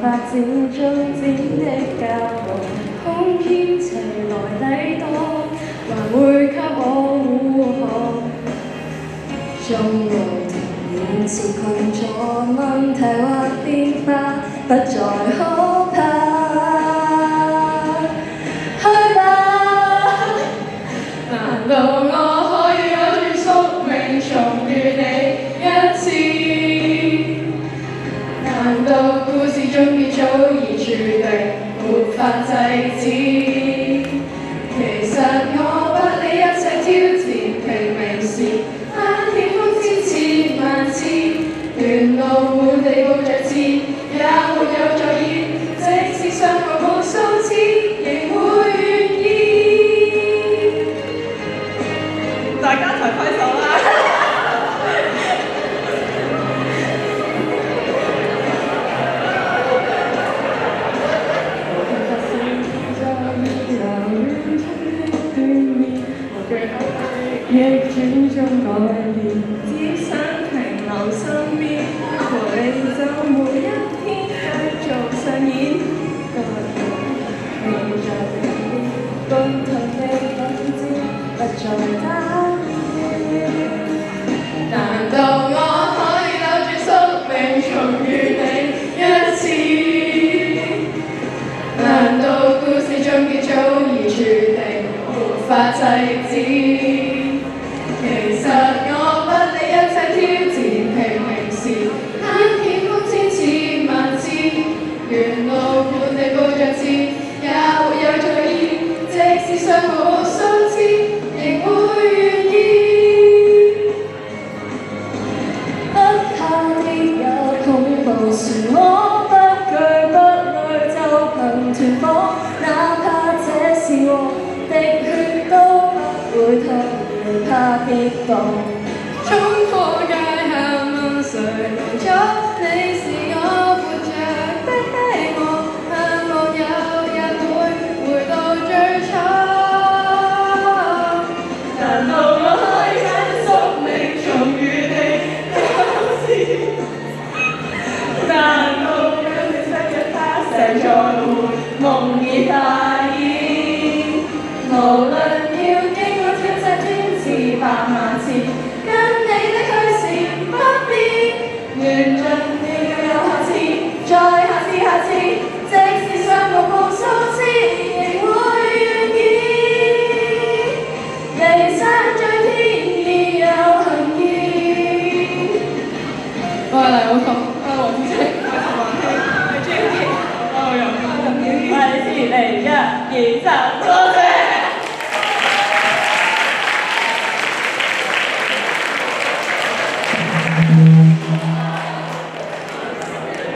發展中展的教路，空牽齊來抵擋，還會給我護航。終路停遠是困阻，問題或變化不再可怕。去吧，難道我可以有住宿命重遇你一次？難道故事終結早已注定，沒法制止？其實我不理一切挑戰，拼命時攀險風千次萬次，沿路滿地布着刺，也沒有在意，即使相過無數次，仍會願意。大家一齊揮手啦！逆轉中改變，只想停留身邊，和你就每一天繼續上演。你在邊，共同的品質不再打擾。難道我可以留住宿命重遇你一次？難道故事終結早已注定，無法制止？其實我不理一切挑戰，拼命時攀險風千次萬次，沿路滿地布着刺，也沒有在意，即使傷過無數次，仍會願意。不怕的有恐怖時，我不懼不累就憑團火，哪怕這是我的血都不會退。怕跌倒，衝破界限問誰能阻？你是我活着的希望，盼望有日會回到最初。難道我可以揀宿命重遇你一次？難道讓你失約他成在回夢已大現？無論要經過千世千次百萬次，跟你的去時不變，緣盡了有下次，再下次下次，即使相逢無數次，仍會願意。離散在天意有幸意。我係黎寶彤，我係黃子晴，我係黃希，我係 Jackie，我係楊，我係思怡，嚟1、2、3，多謝。